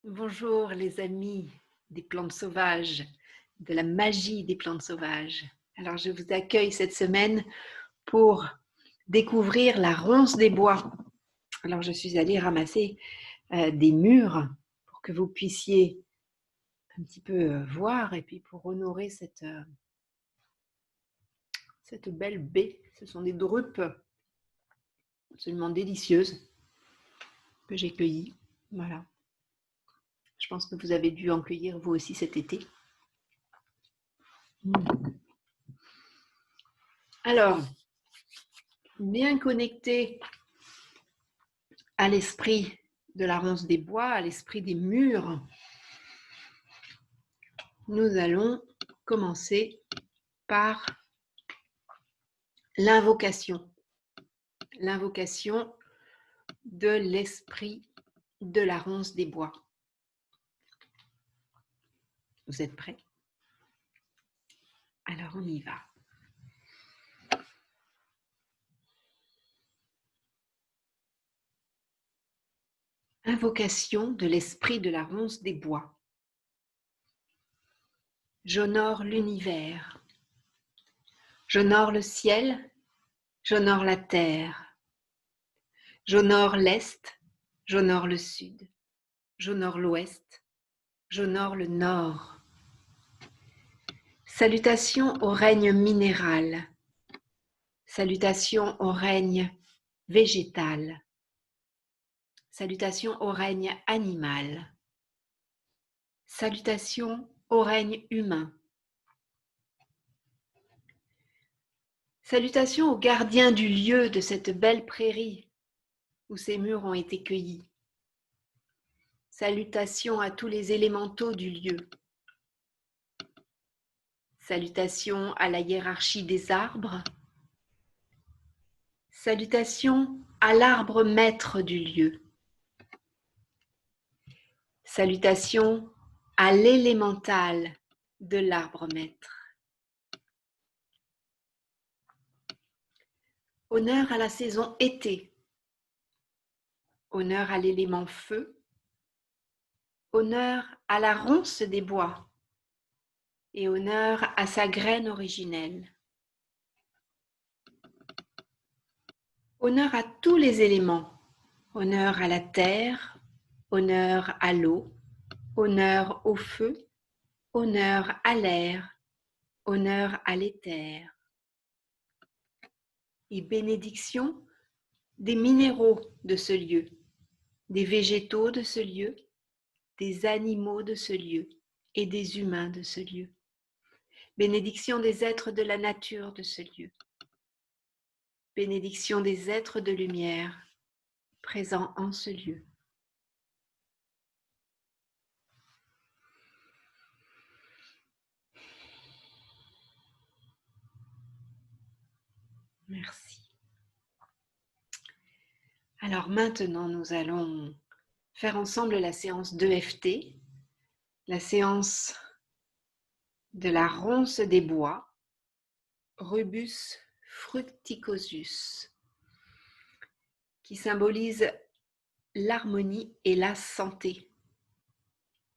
Bonjour les amis des plantes sauvages, de la magie des plantes sauvages. Alors je vous accueille cette semaine pour découvrir la ronce des bois. Alors je suis allée ramasser des mûres pour que vous puissiez un petit peu voir et puis pour honorer cette belle baie. Ce sont des drupes absolument délicieuses que j'ai cueillies. Voilà. Je pense que vous avez dû en cueillir vous aussi cet été. Alors, bien connecté à l'esprit de la ronce des bois, à l'esprit des mûres, nous allons commencer par l'invocation. L'invocation de l'esprit de la ronce des bois. Vous êtes prêts? Alors on y va. Invocation de l'esprit de la ronce des bois. J'honore l'univers. J'honore le ciel. J'honore la terre. J'honore l'est. J'honore le sud. J'honore l'ouest. J'honore le nord. Salutations au règne minéral. Salutations au règne végétal. Salutations au règne animal. Salutations au règne humain. Salutations aux gardiens du lieu de cette belle prairie où ces mûres ont été cueillis. Salutations à tous les élémentaux du lieu. Salutations à la hiérarchie des arbres. Salutations à l'arbre maître du lieu. Salutations à l'élémental de l'arbre maître. Honneur à la saison été. Honneur à l'élément feu. Honneur à la ronce des bois. Et honneur à sa graine originelle. Honneur à tous les éléments. Honneur à la terre. Honneur à l'eau. Honneur au feu. Honneur à l'air. Honneur à l'éther. Et bénédiction des minéraux de ce lieu, des végétaux de ce lieu, des animaux de ce lieu et des humains de ce lieu. Bénédiction des êtres de la nature de ce lieu. Bénédiction des êtres de lumière présents en ce lieu. Merci. Alors maintenant, nous allons faire ensemble la séance d'EFT, la séance de la ronce des bois, Rubus fructicosus, qui symbolise l'harmonie et la santé.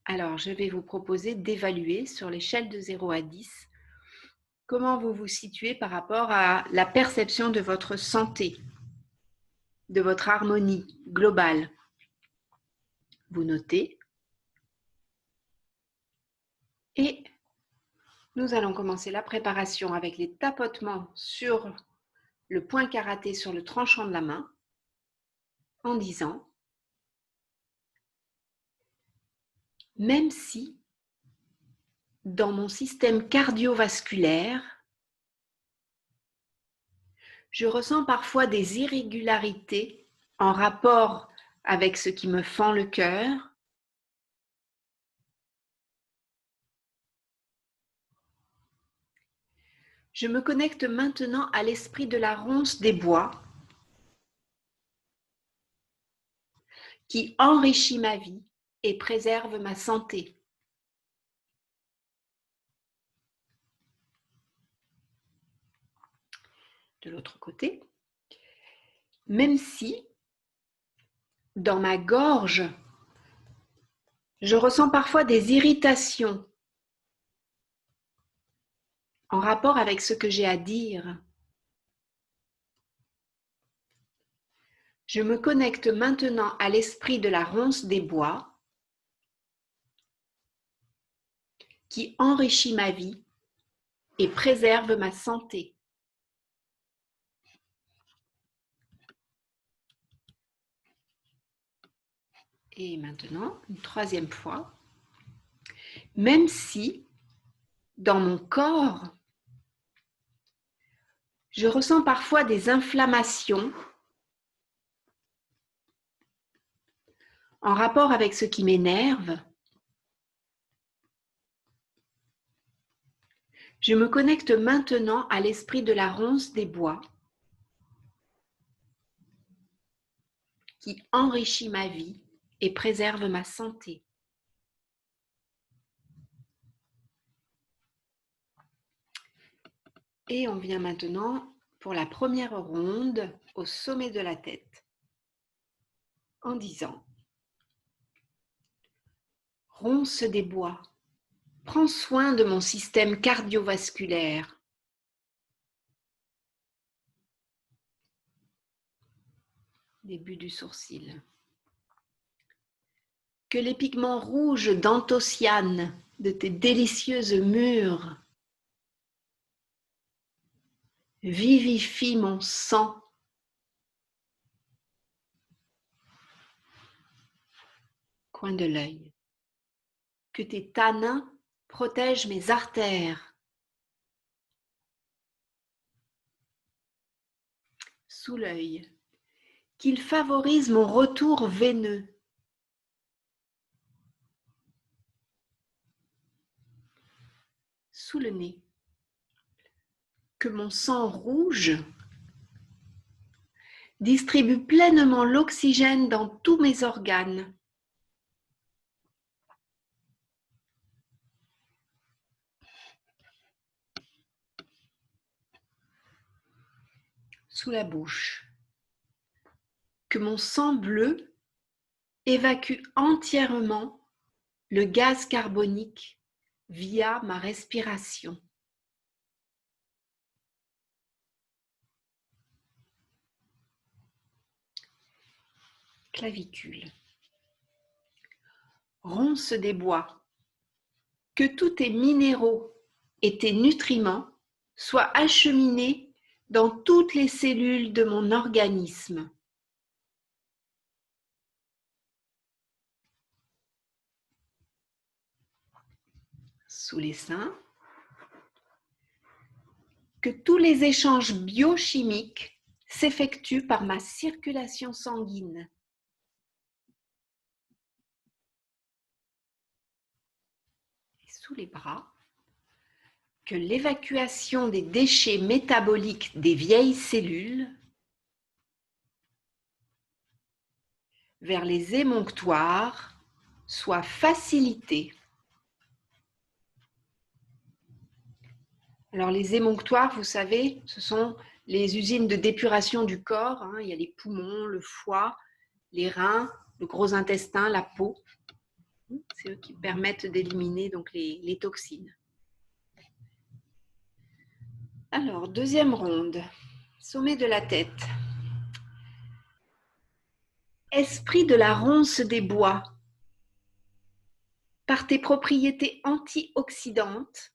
Alors, je vais vous proposer d'évaluer sur l'échelle de 0 à 10 comment vous vous situez par rapport à la perception de votre santé, de votre harmonie globale. Vous notez. Et nous allons commencer la préparation avec les tapotements sur le point karaté sur le tranchant de la main en disant « Même si dans mon système cardiovasculaire, je ressens parfois des irrégularités en rapport avec ce qui me fend le cœur, je me connecte maintenant à l'esprit de la ronce des bois qui enrichit ma vie et préserve ma santé. De l'autre côté, même si dans ma gorge, Je ressens parfois des irritations en rapport avec ce que j'ai à dire. Je me connecte maintenant à l'esprit de la ronce des bois qui enrichit ma vie et préserve ma santé. Et maintenant, une troisième fois, même si dans mon corps, je ressens parfois des inflammations en rapport avec ce qui m'énerve, je me connecte maintenant à l'esprit de la ronce des bois qui enrichit ma vie et préserve ma santé. Et on vient maintenant pour la première ronde au sommet de la tête en disant: ronce des bois, prends soin de mon système cardiovasculaire. Début du sourcil. Que les pigments rouges d'anthocyane de tes délicieuses mûres vivifient mon sang. Coin de l'œil. Que tes tanins protègent mes artères. Sous l'œil. Qu'ils favorisent mon retour veineux. Sous le nez. Que mon sang rouge distribue pleinement l'oxygène dans tous mes organes. Sous la bouche. Que mon sang bleu évacue entièrement le gaz carbonique via ma respiration. Clavicule. Ronce des bois. Que tous tes minéraux et tes nutriments soient acheminés dans toutes les cellules de mon organisme. Sous les seins. Que tous les échanges biochimiques s'effectuent par ma circulation sanguine. Et sous les bras. Que l'évacuation des déchets métaboliques des vieilles cellules vers les émonctoires soit facilitée. Alors les émonctoires, vous savez, ce sont les usines de d'épuration du corps. Il y a les poumons, le foie, les reins, le gros intestin, la peau. C'est eux qui permettent d'éliminer donc les toxines. Alors, deuxième ronde, sommet de la tête. Esprit de la ronce des bois, par tes propriétés antioxydantes,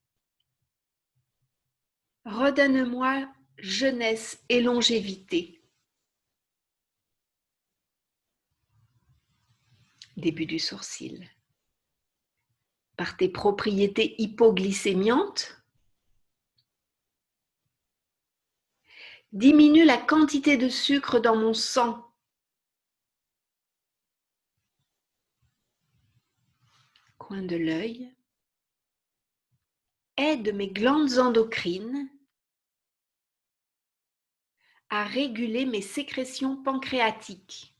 redonne-moi jeunesse et longévité. Début du sourcil. Par tes propriétés hypoglycémiantes, diminue la quantité de sucre dans mon sang. Coin de l'œil. Aide mes glandes endocrines à réguler mes sécrétions pancréatiques.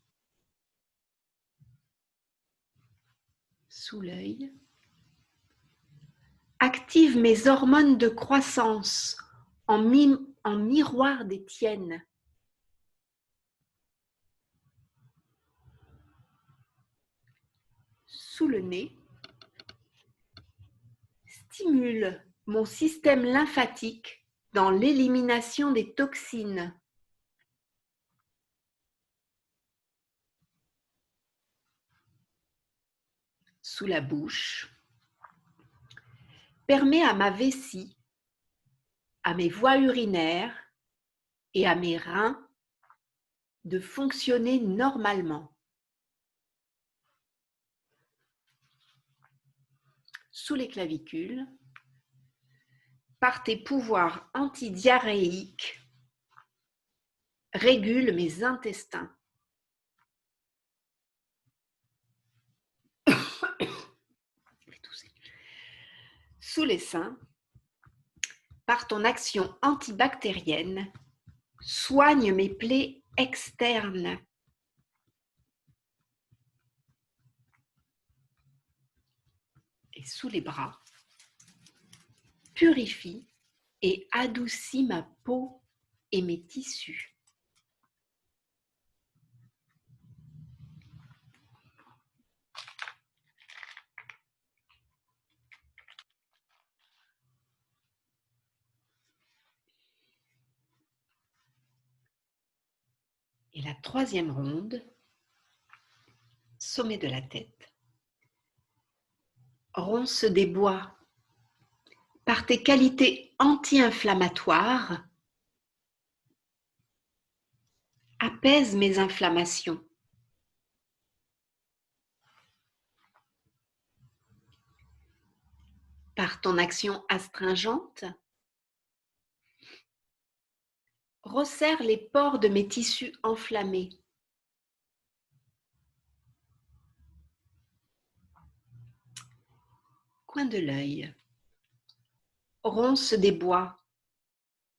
Sous l'œil. Active mes hormones de croissance en miroir des tiennes. Sous le nez. stimule mon système lymphatique dans l'élimination des toxines. Sous la bouche, permet à ma vessie, à mes voies urinaires et à mes reins de fonctionner normalement. Sous les clavicules, par tes pouvoirs antidiarrhéiques, régule mes intestins. Sous les seins, par ton action antibactérienne, soigne mes plaies externes. Et sous les bras, purifie et adoucit ma peau et mes tissus. Et la troisième ronde, sommet de la tête. Ronce des bois, par tes qualités anti-inflammatoires, apaise mes inflammations. Par ton action astringente, resserre les pores de mes tissus enflammés. Coin de l'œil, ronce des bois,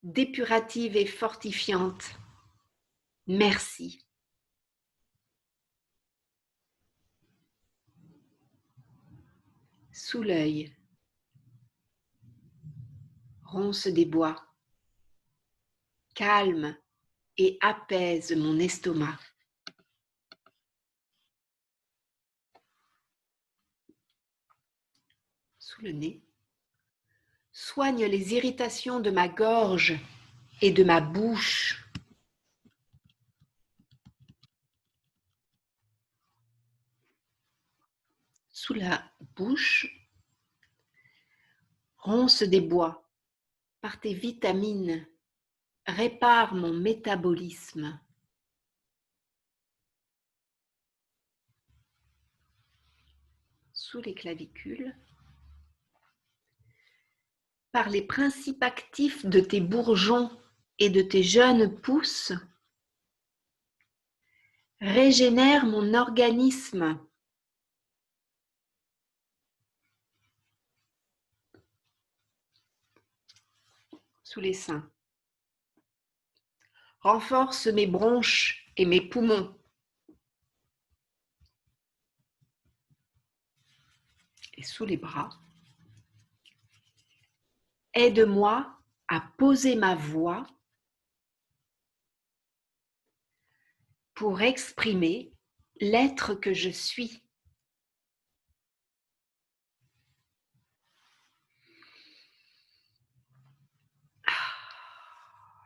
dépurative et fortifiante. Merci. Sous l'œil, ronce des bois, calme et apaise mon estomac. Sous le nez, soigne les irritations de ma gorge et de ma bouche. Sous la bouche, ronce des bois, par tes vitamines, répare mon métabolisme. Sous les clavicules, par les principes actifs de tes bourgeons et de tes jeunes pousses, régénère mon organisme. Sous les seins, renforce mes bronches et mes poumons. Et sous les bras, aide-moi à poser ma voix pour exprimer l'être que je suis.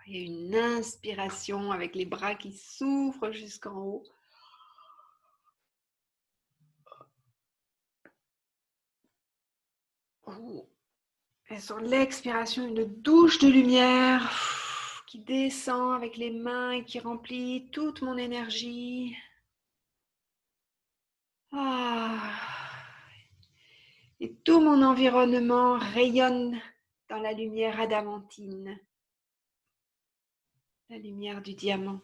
Et une inspiration avec les bras qui s'ouvrent jusqu'en haut. Et sur l'expiration, une douche de lumière qui descend avec les mains et qui remplit toute mon énergie. Et tout mon environnement rayonne dans la lumière adamantine, la lumière du diamant.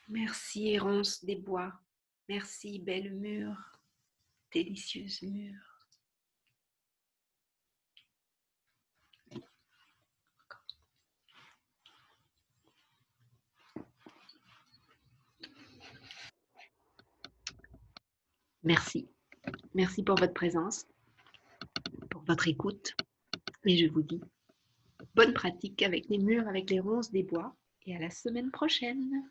Merci, ronce des bois. Merci, belle mûre, délicieuse mûre. Merci. Merci pour votre présence, pour votre écoute. Et je vous dis bonne pratique avec les mûres, avec les ronces des bois. Et à la semaine prochaine.